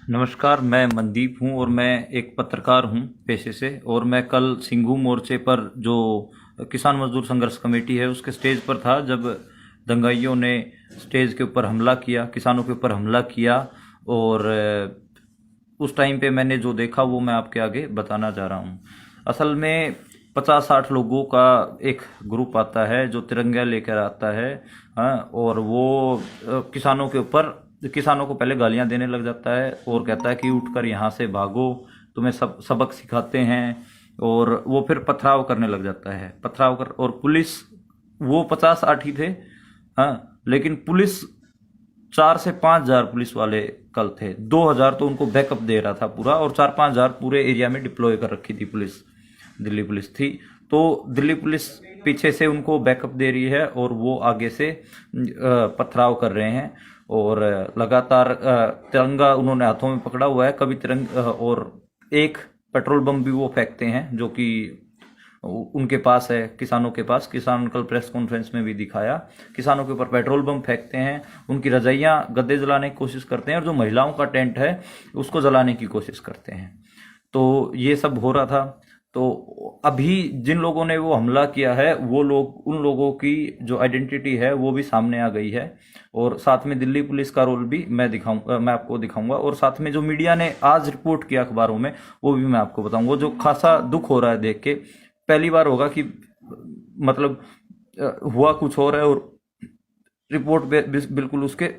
नमस्कार, मैं मनदीप हूँ और मैं एक पत्रकार हूँ पेशे से। और मैं कल सिंघू मोर्चे पर जो किसान मजदूर संघर्ष कमेटी है उसके स्टेज पर था जब दंगाइयों ने स्टेज के ऊपर हमला किया, किसानों के ऊपर हमला किया। और उस टाइम पे मैंने जो देखा वो मैं आपके आगे बताना चाह रहा हूँ। असल में 50-60 लोगों का एक ग्रुप आता है जो तिरंगा लेकर आता है। हाँ, और वो किसानों को पहले गालियां देने लग जाता है और कहता है कि उठकर यहाँ से भागो, तुम्हें सब सबक सिखाते हैं। और वो फिर पथराव करने लग जाता है, पथराव कर। और पुलिस, वो 50-60 ही थे। हाँ, लेकिन पुलिस 4 से 5 हजार पुलिस वाले कल थे। 2 हजार तो उनको बैकअप दे रहा था पूरा, और 4-5 हजार पूरे एरिया में डिप्लॉय कर रखी थी पुलिस। दिल्ली पुलिस थी। तो दिल्ली पुलिस पीछे से उनको बैकअप दे रही है और वो आगे से पथराव कर रहे हैं। और लगातार तिरंगा उन्होंने हाथों में पकड़ा हुआ है। कभी तिरंगा, और एक पेट्रोल बम भी वो फेंकते हैं जो कि उनके पास है, किसानों के पास। किसान कल प्रेस कॉन्फ्रेंस में भी दिखाया, किसानों के ऊपर पेट्रोल बम फेंकते हैं, उनकी रजाइयां गद्दे जलाने की कोशिश करते हैं, और जो महिलाओं का टेंट है उसको जलाने की कोशिश करते हैं। तो ये सब हो रहा था। तो अभी जिन लोगों ने वो हमला किया है वो लोग, उन लोगों की जो आइडेंटिटी है वो भी सामने आ गई है। और साथ में दिल्ली पुलिस का रोल भी मैं आपको दिखाऊंगा। और साथ में जो मीडिया ने आज रिपोर्ट किया अखबारों में वो भी मैं आपको बताऊंगा। जो खासा दुख हो रहा है देख के, पहली बार होगा कि मतलब हुआ कुछ और है और रिपोर्ट बिल्कुल उसके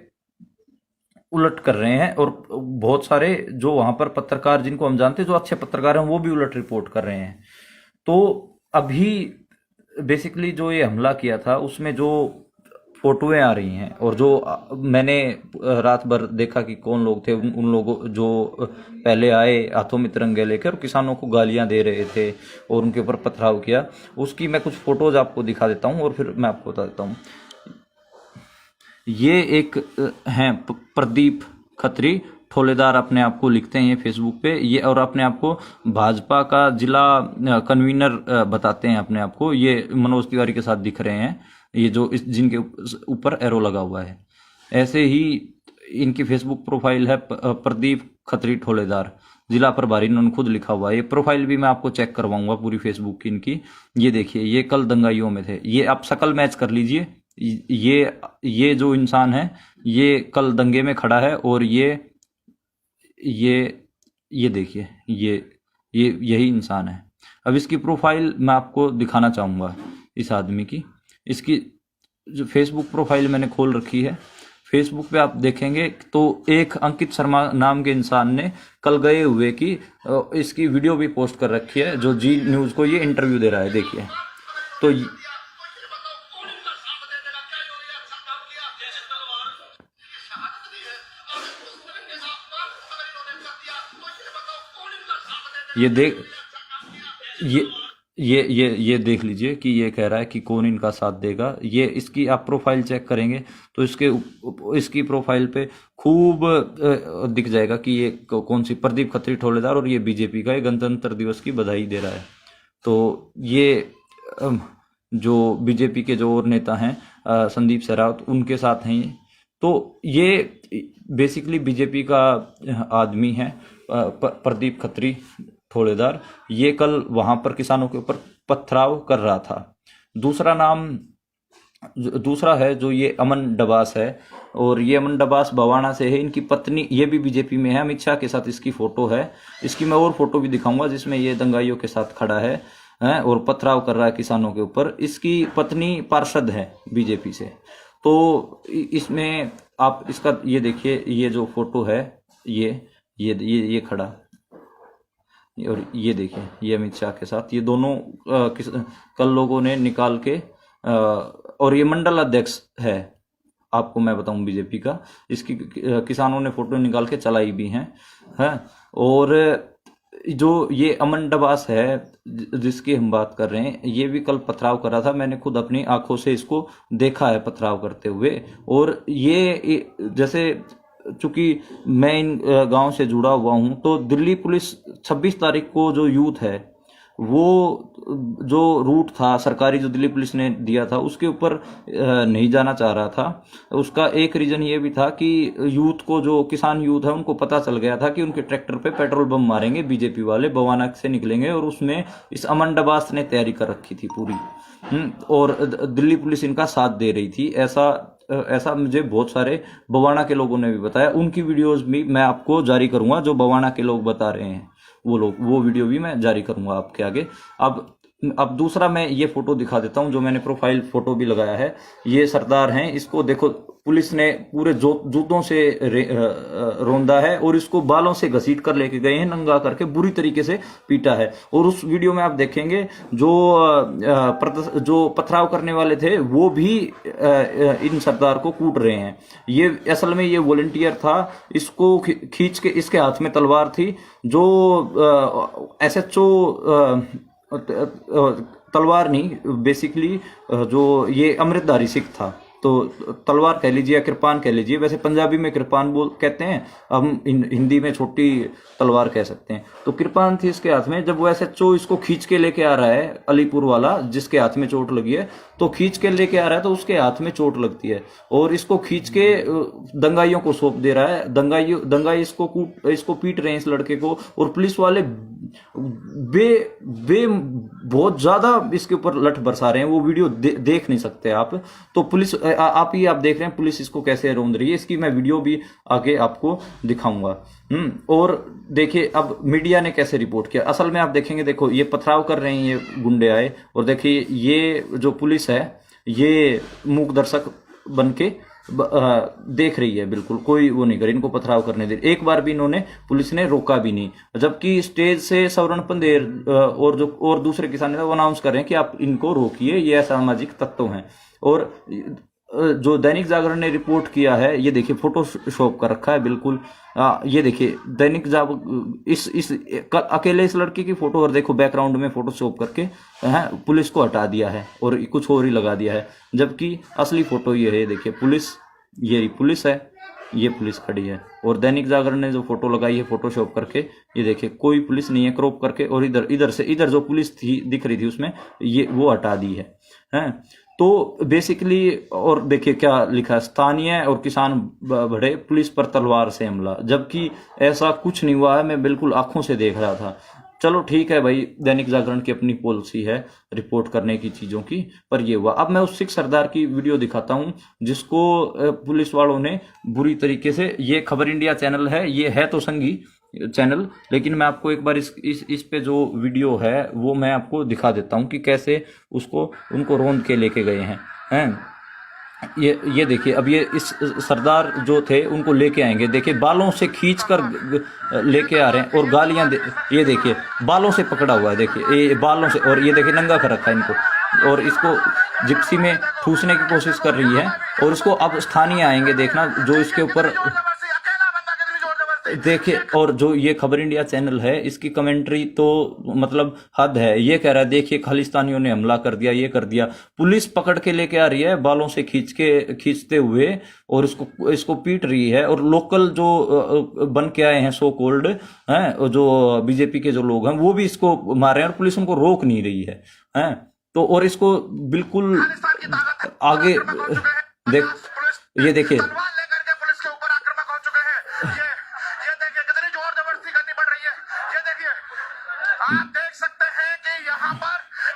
उलट कर रहे हैं। और बहुत सारे जो वहां पर पत्रकार, जिनको हम जानते हैं, जो अच्छे पत्रकार हैं, वो भी उलट रिपोर्ट कर रहे हैं। तो अभी बेसिकली जो ये हमला किया था उसमें जो फोटोएं आ रही हैं, और जो मैंने रात भर देखा कि कौन लोग थे, उन लोगों जो पहले आए हाथों में तिरंगे लेकर और किसानों को गालियां दे रहे थे और उनके ऊपर पथराव किया, उसकी मैं कुछ फोटोज आपको दिखा देता हूं और फिर मैं आपको बता देता हूं। ये एक हैं प्रदीप खत्री ठोलेदार, अपने आप को लिखते हैं ये फेसबुक पे ये, और अपने आप को भाजपा का जिला कन्वीनर बताते हैं अपने आप को। ये मनोज तिवारी के साथ दिख रहे हैं, ये जो इस जिनके ऊपर एरो लगा हुआ है। ऐसे ही इनकी फेसबुक प्रोफाइल है प्रदीप खत्री ठोलेदार, जिला प्रभारी, इन्होंने खुद लिखा हुआ है। ये प्रोफाइल भी मैं आपको चेक करवाऊंगा पूरी फेसबुक की इनकी। ये देखिए, ये कल दंगाइयों में थे। ये आप शक्ल मैच कर लीजिए। ये जो इंसान है ये कल दंगे में खड़ा है, और ये ये देखिए, ये यही इंसान है। अब इसकी प्रोफाइल मैं आपको दिखाना चाहूंगा इस आदमी की। इसकी जो फेसबुक प्रोफाइल मैंने खोल रखी है, फेसबुक पे आप देखेंगे तो एक अंकित शर्मा नाम के इंसान ने कल गए हुए की इसकी वीडियो भी पोस्ट कर रखी है, जो जी न्यूज को ये इंटरव्यू दे रहा है। देखिए तो ये देख ये ये देख लीजिए कि ये कह रहा है कि कौन इनका साथ देगा। ये इसकी आप प्रोफाइल चेक करेंगे तो इसकी प्रोफाइल पे खूब दिख जाएगा कि ये कौन सी, प्रदीप खत्री ठोलेदार, और ये बीजेपी का, ये गणतंत्र दिवस की बधाई दे रहा है। तो ये जो बीजेपी के जो और नेता हैं संदीप सहरावत, उनके साथ हैं ये। तो ये बेसिकली बीजेपी का आदमी है प्रदीप खत्री ठोलेदार। ये कल वहां पर किसानों के ऊपर पथराव कर रहा था। दूसरा है जो ये अमन डबास है, और ये अमन डबास बवाना से है। इनकी पत्नी ये भी बीजेपी में है, अमित शाह के साथ इसकी फोटो है। इसकी मैं और फोटो भी दिखाऊंगा जिसमें ये दंगाइयों के साथ खड़ा है और पथराव कर रहा है किसानों के ऊपर। इसकी पत्नी पार्षद है बीजेपी से। तो इसमें आप इसका ये देखिए, ये जो फोटो है ये खड़ा, और ये देखिए ये अमित शाह के साथ, ये दोनों कल लोगों ने निकाल के और ये मंडल अध्यक्ष है, आपको मैं बताऊं बीजेपी का। इसकी किसानों ने फोटो निकाल के चलाई भी हैं। और जो ये अमन डबास है जिसकी हम बात कर रहे हैं, ये भी कल पथराव कर रहा था। मैंने खुद अपनी आंखों से इसको देखा है पथराव करते हुए। और ये जैसे, चूंकि मैं इन गांव से जुड़ा हुआ हूं, तो दिल्ली पुलिस 26 तारीख को जो यूथ है वो जो रूट था सरकारी जो दिल्ली पुलिस ने दिया था उसके ऊपर नहीं जाना चाह रहा था। उसका एक रीजन ये भी था कि यूथ को, जो किसान यूथ है, उनको पता चल गया था कि उनके ट्रैक्टर पे पेट्रोल बम मारेंगे बीजेपी वाले, बवाना से निकलेंगे, और उसमें इस अमन डबास ने तैयारी कर रखी थी पूरी। और दिल्ली पुलिस इनका साथ दे रही थी। ऐसा मुझे बहुत सारे बवाना के लोगों ने भी बताया। उनकी वीडियोस भी मैं आपको जारी करूंगा, जो बवाना के लोग बता रहे हैं वो वीडियो भी मैं जारी करूंगा आपके आगे। अब दूसरा मैं ये फोटो दिखा देता हूं, जो मैंने प्रोफाइल फोटो भी लगाया है। ये सरदार हैं, इसको देखो पुलिस ने पूरे जूतों से रौंदा है और इसको बालों से घसीट कर लेके गए हैं, नंगा करके बुरी तरीके से पीटा है। और उस वीडियो में आप देखेंगे जो पथराव करने वाले थे वो भी इन सरदार को कूट रहे हैं। ये असल में ये वॉलंटियर था, इसको खींच के, इसके हाथ में तलवार थी। जो SHO तलवार नहीं, बेसिकली जो ये अमृतधारी सिख था, तो तलवार कह लीजिए या कृपान कह लीजिए, वैसे पंजाबी में कृपान कहते हैं, हम हिंदी में छोटी तलवार कह सकते हैं। तो कृपान थी इसके हाथ में। जब वो SHO इसको खींच के लेके आ रहा है, अलीपुर वाला जिसके हाथ में चोट लगी है, तो खींच के लेके आ रहा है तो उसके हाथ में चोट लगती है और इसको खींच के दंगाइयों को सौंप दे रहा है। दंगाई इसको पीट रहे हैं इस लड़के को, और पुलिस वाले बहुत ज्यादा इसके ऊपर लठ बरसा रहे हैं। वो वीडियो देख नहीं सकते आप, तो पुलिस आप देख रहे हैं पुलिस इसको कैसे रौंद रही है। इसकी मैं वीडियो भी आगे आपको दिखाऊंगा। और देखिए अब मीडिया ने कैसे रिपोर्ट किया। असल में आप देखेंगे, देखो ये पथराव कर रहे हैं, ये गुंडे आए, और देखिए ये जो पुलिस है ये मूक दर्शक बन के देख रही है, बिल्कुल कोई वो नहीं करे, इनको पथराव करने दे। एक बार भी इन्होंने, पुलिस ने रोका भी नहीं, जबकि स्टेज से सवर्ण पंदेर और दूसरे किसान वो अनाउंस कर रहे हैं कि आप इनको रोकिए, ये असामाजिक तत्व हैं। और जो दैनिक जागरण ने रिपोर्ट किया है, ये देखिए फोटोशॉप कर रखा है बिल्कुल। ये देखिए दैनिक जागरण इस अकेले इस लड़के की फोटो, और देखो बैकग्राउंड में फोटोशॉप करके पुलिस को हटा दिया है और कुछ और ही लगा दिया है, जबकि असली फोटो ये है। देखिए पुलिस, ये पुलिस है, ये पुलिस खड़ी है, और दैनिक जागरण ने जो फोटो लगाई है फोटोशॉप करके, ये देखिए कोई पुलिस नहीं है, क्रॉप करके, और इधर जो पुलिस थी दिख रही थी उसमें, ये वो हटा दी है। तो बेसिकली, और देखिए क्या लिखा है, स्थानीय और किसान बढ़े, पुलिस पर तलवार से हमला, जबकि ऐसा कुछ नहीं हुआ है। मैं बिल्कुल आंखों से देख रहा था। चलो ठीक है भाई, दैनिक जागरण की अपनी पॉलिसी है रिपोर्ट करने की चीजों की, पर ये हुआ। अब मैं उस सिख सरदार की वीडियो दिखाता हूं जिसको पुलिस वालों ने बुरी तरीके से, ये खबर इंडिया चैनल है, ये है तो संघी चैनल, लेकिन मैं आपको एक बार इस पे जो वीडियो है वो मैं आपको दिखा देता हूं कि कैसे उनको रौंद के लेके गए हैं। ये देखिए, अब ये इस सरदार जो थे उनको लेके आएंगे, देखिए बालों से खींच कर लेके आ रहे हैं, और गालियां ये देखिए बालों से पकड़ा हुआ है, देखिए ये बालों से, और ये देखिए नंगा कर रखा है इनको, और इसको जिप्सी में ठूसने की कोशिश कर रही है। और इसको अब स्थानीय आएंगे, देखना जो इसके ऊपर देखिए। और जो ये खबर इंडिया चैनल है, इसकी कमेंट्री तो मतलब हद है। ये कह रहा है देखिए खालिस्तानियों ने हमला कर दिया, ये कर दिया, पुलिस पकड़ के लेके आ रही है बालों से खींचते हुए, और इसको पीट रही है। और लोकल जो बन के आए हैं सो कोल्ड हैं, जो बीजेपी के जो लोग हैं, वो भी इसको मार रहे हैं, और पुलिस उनको रोक नहीं रही है। तो और इसको बिल्कुल आगे ये देखिए, आप देख सकते हैं कि यहाँ पर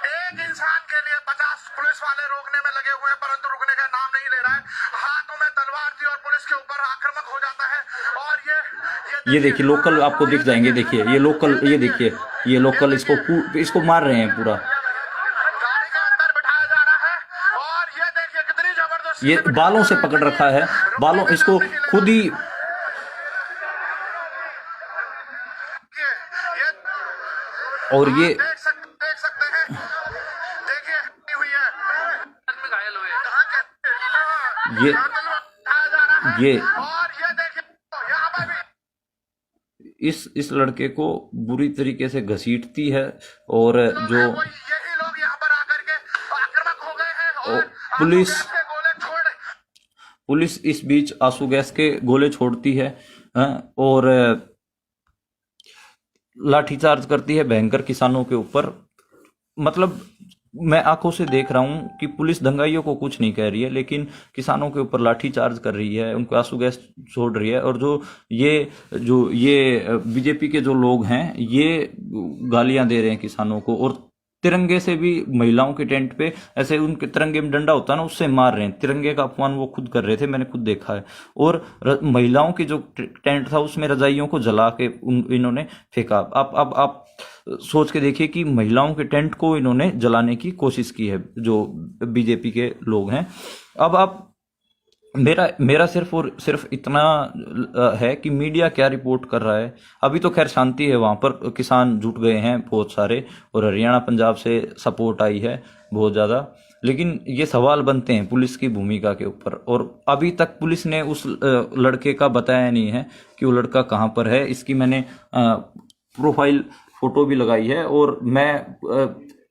एक इंसान के लिए 50 पुलिस वाले रोकने में लगे हुए हैं, परंतु रुकने का नाम नहीं ले रहा है। हाथों में तलवार थी और पुलिस के ऊपर आक्रामक हो जाता है। और ये देखिए लोकल आपको दिख जाएंगे, देखिए ये लोकल, ये देखिए ये लोकल इसको मार रहे हैं पूरा। गाड़ी के अंदर बिठाया जा रहा है, और ये देखिए कितनी जबरदस्त, ये बालों से पकड़ रखा है, बालों, इसको खुद ही। और ये देख सकते हैं, देखिए हुई है, घायल हुए, ये और ये देखिए यहाँ पर भी इस लड़के को बुरी तरीके से घसीटती है, और जो यही लोग यहाँ पर आकर के आक्रामक हो गए हैं, और पुलिस इस बीच आंसू गैस के गोले छोड़ती है, और लाठीचार्ज करती है भयंकर किसानों के ऊपर। मतलब मैं आंखों से देख रहा हूं कि पुलिस दंगाइयों को कुछ नहीं कह रही है, लेकिन किसानों के ऊपर लाठी चार्ज कर रही है, उनको आंसू गैस छोड़ रही है। और जो ये बीजेपी के जो लोग हैं ये गालियां दे रहे हैं किसानों को, और तिरंगे से भी महिलाओं के टेंट पे ऐसे उनके तिरंगे में डंडा होता है ना, उससे मार रहे हैं। तिरंगे का अपमान वो खुद कर रहे थे, मैंने खुद देखा है। और महिलाओं की जो टेंट था उसमें रजाइयों को जला के इन्होंने फेंका। आप सोच के देखिए कि महिलाओं के टेंट को इन्होंने जलाने की कोशिश की है जो बीजेपी के लोग हैं। अब आप मेरा मेरा सिर्फ और सिर्फ इतना है कि मीडिया क्या रिपोर्ट कर रहा है। अभी तो खैर शांति है, वहां पर किसान जुट गए हैं बहुत सारे, और हरियाणा पंजाब से सपोर्ट आई है बहुत ज्यादा। लेकिन ये सवाल बनते हैं पुलिस की भूमिका के ऊपर, और अभी तक पुलिस ने उस लड़के का बताया नहीं है कि वो लड़का कहाँ पर है। इसकी मैंने प्रोफाइल फोटो भी लगाई है, और मैं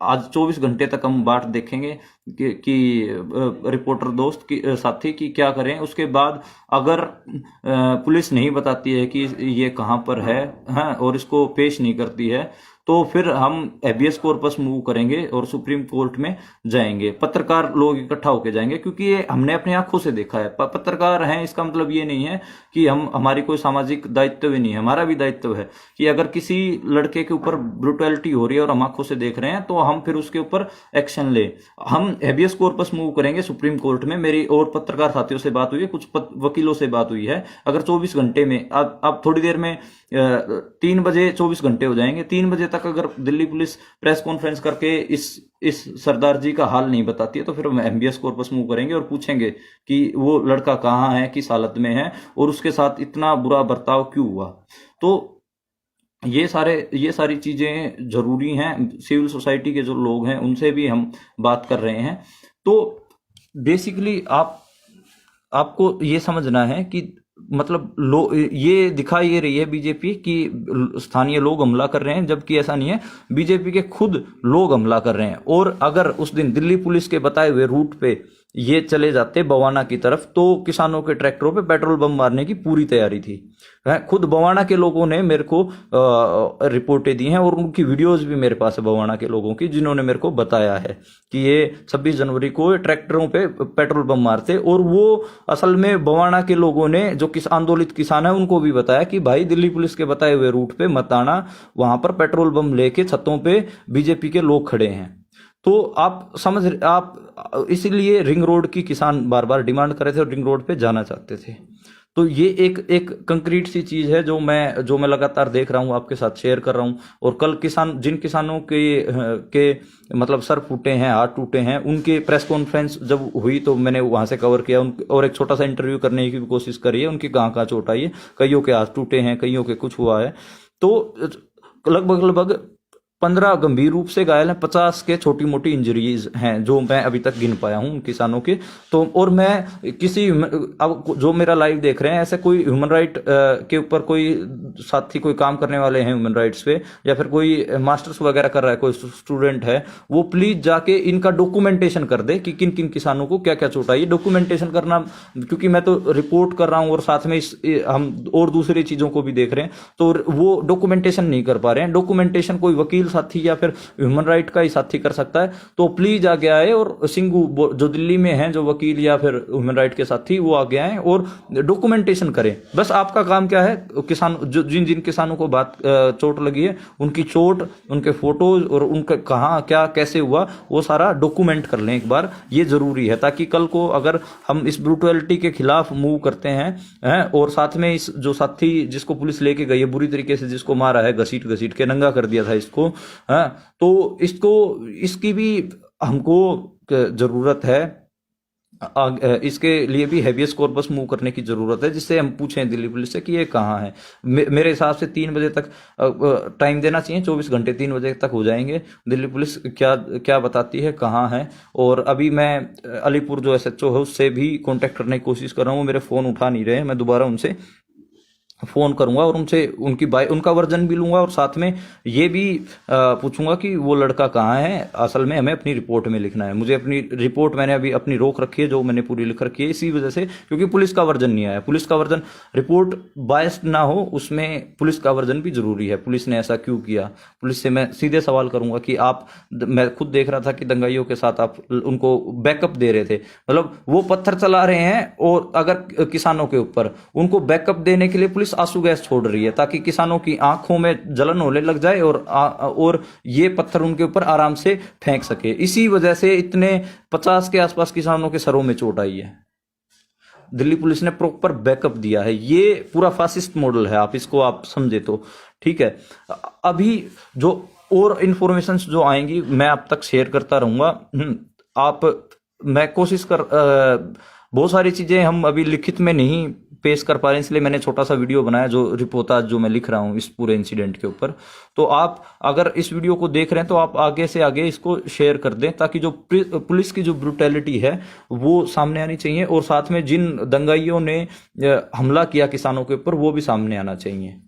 आज 24 घंटे तक हम बाट देखेंगे कि रिपोर्टर दोस्त की साथी की क्या करें। उसके बाद अगर पुलिस नहीं बताती है कि ये कहाँ पर है, हाँ, और इसको पेश नहीं करती है, तो फिर हम हैबियस कॉर्पस मूव करेंगे और सुप्रीम कोर्ट में जाएंगे। पत्रकार लोग इकट्ठा होकर जाएंगे, क्योंकि ये हमने अपनी आंखों से देखा है। पत्रकार हैं, इसका मतलब ये नहीं है कि हमारी कोई सामाजिक दायित्व नहीं है। हमारा भी दायित्व है कि अगर किसी लड़के के ऊपर ब्रुटैलिटी हो रही है और हम आंखों से देख रहे हैं, तो हम फिर उसके ऊपर एक्शन ले। हम हैबियस कॉर्पस मूव करेंगे सुप्रीम कोर्ट में। मेरी और पत्रकार साथियों से बात हुई है, कुछ वकीलों से बात हुई है। अगर 24 घंटे में, अब थोड़ी देर में 3 बजे 24 घंटे हो जाएंगे, 3 बजे तक अगर दिल्ली पुलिस प्रेस कॉन्फ्रेंस करके इस सरदार जी का हाल नहीं बताती है, तो फिर हम हैबियस कॉर्पस मूव करेंगे और पूछेंगे कि वो लड़का कहाँ है, किस हालत में है, और उसके साथ इतना बुरा बर्ताव क्यों हुआ। तो ये सारी चीजें जरूरी हैं। सिविल सोसाइटी के जो लोग हैं उनसे भी हम बात कर रहे हैं। तो बेसिकली आपको ये समझना है कि मतलब ये दिखा ये रही है बीजेपी कि स्थानीय लोग हमला कर रहे हैं, जबकि ऐसा नहीं है। बीजेपी के खुद लोग हमला कर रहे हैं। और अगर उस दिन दिल्ली पुलिस के बताए हुए रूट पे ये चले जाते बवाना की तरफ, तो किसानों के ट्रैक्टरों पे पेट्रोल बम मारने की पूरी तैयारी थी। खुद बवाना के लोगों ने मेरे को रिपोर्टें दी हैं, और उनकी वीडियोस भी मेरे पास है बवाना के लोगों की, जिन्होंने मेरे को बताया है कि ये 26 जनवरी को ट्रैक्टरों पे पेट्रोल बम मारते। और वो असल में बवाना के लोगों ने, जो आंदोलित किसान है, उनको भी बताया कि भाई दिल्ली पुलिस के बताए हुए रूट पे मत आना, वहां पर पेट्रोल बम लेके छतों पे बीजेपी के लोग खड़े हैं। तो आप इसीलिए रिंग रोड की किसान बार बार डिमांड कर रहे थे और रिंग रोड पे जाना चाहते थे। तो ये एक कंक्रीट सी चीज है जो मैं लगातार देख रहा हूँ, आपके साथ शेयर कर रहा हूँ। और कल जिन किसानों के मतलब सर फूटे हैं, हाथ टूटे हैं, उनके प्रेस कॉन्फ्रेंस जब हुई तो मैंने वहां से कवर किया और एक छोटा सा इंटरव्यू करने की भी कोशिश करी है। उनकी कहाँ चोट आई है, कईयों के हाथ टूटे हैं, कईयों के कुछ हुआ है। तो लगभग 15 गंभीर रूप से घायल हैं, 50 के छोटी मोटी इंजरीज हैं जो मैं अभी तक गिन पाया हूं किसानों के। तो और मैं अब जो मेरा लाइव देख रहे हैं, ऐसे कोई ह्यूमन राइट के ऊपर कोई साथी, कोई काम करने वाले हैं ह्यूमन राइट्स पे, या फिर कोई मास्टर्स वगैरह कर रहा है, कोई स्टूडेंट है, वो प्लीज जाके इनका डॉक्यूमेंटेशन कर दे कि किन किन किसानों को क्या क्या चोट आई। डॉक्यूमेंटेशन करना, क्योंकि मैं तो रिपोर्ट कर रहा हूं और साथ में हम और दूसरी चीजों को भी देख रहे हैं, तो वो डॉक्यूमेंटेशन नहीं कर पा रहे हैं। डॉक्यूमेंटेशन कोई वकील साथी या फिर ह्यूमन राइट का ही साथी कर सकता है। तो प्लीज आगे आए, और सिंघू जो दिल्ली में हैं, जो वकील या फिर ह्यूमन राइट के साथी, वो आगे आए और डॉक्यूमेंटेशन करें। बस आपका काम क्या है, किसान जिन किसानों को चोट लगी है, उनकी चोट, उनके फोटोज और उनका कहाँ क्या कैसे हुआ, वो सारा डॉक्यूमेंट कर लें एक बार। ये जरूरी है, ताकि कल को अगर हम इस ब्रूटलिटी के खिलाफ मूव करते हैं और साथ में इस जो साथी जिसको पुलिस लेके गई है, बुरी तरीके से जिसको मारा है, घसीट के नंगा कर दिया था इसको, तो इसकी भी हमको जरूरत है। इसके लिए भी हैबियस कॉर्पस मूव करने की जरूरत है, जिससे हम पूछें दिल्ली पुलिस से कि ये कहाँ है। मेरे हिसाब से 3 बजे तक टाइम देना चाहिए, 24 घंटे 3 बजे तक हो जाएंगे। दिल्ली पुलिस क्या बताती है, कहाँ है। और अभी मैं अलीपुर जो SHO है उससे भी कांटेक्ट करने की कोशिश कर रहा हूँ, मेरे फोन उठा नहीं रहे, मैं दोबारा उनसे फोन करूंगा और उनसे उनका वर्जन भी लूंगा और साथ में ये भी पूछूंगा कि वो लड़का कहाँ है। असल में हमें अपनी रिपोर्ट में लिखना है, मुझे अपनी रिपोर्ट मैंने अभी अपनी रोक रखी है जो मैंने पूरी लिख रखी है इसी वजह से, क्योंकि पुलिस का वर्जन नहीं आया। पुलिस का वर्जन, रिपोर्ट बायस्ड ना हो, उसमें पुलिस का वर्जन भी जरूरी है। पुलिस ने ऐसा क्यों किया, पुलिस से मैं सीधे सवाल करूंगा कि मैं खुद देख रहा था कि दंगाइयों के साथ आप उनको बैकअप दे रहे थे, मतलब वो पत्थर चला रहे हैं और अगर किसानों के ऊपर उनको बैकअप देने के लिए पुलिस आंसू गैस छोड़ रही है ताकि किसानों की आंखों में जलन होने लग जाए और ये पत्थर उनके ऊपर आराम से फेंक सके। इसी वजह से इतने 50 के आसपास किसानों के सरों में चोट आई है। दिल्ली पुलिस ने प्रॉपर बैकअप दिया है। ये पूरा फासिस्ट मॉडल है, आप इसको आप समझे तो ठीक है। अभी जो और इंफॉर्मेशन जो आएंगी मैं आप तक शेयर करता रहूंगा। मैं कोशिश बहुत सारी चीजें हम अभी लिखित में नहीं पेश कर पा रहे हैं, इसलिए मैंने छोटा सा वीडियो बनाया जो रिपोर्टाज जो मैं लिख रहा हूं इस पूरे इंसिडेंट के ऊपर। तो आप अगर इस वीडियो को देख रहे हैं तो आप आगे से आगे इसको शेयर कर दें ताकि जो पुलिस की जो ब्रूटैलिटी है वो सामने आनी चाहिए और साथ में जिन दंगाइयों ने हमला किया किसानों के ऊपर वो भी सामने आना चाहिए।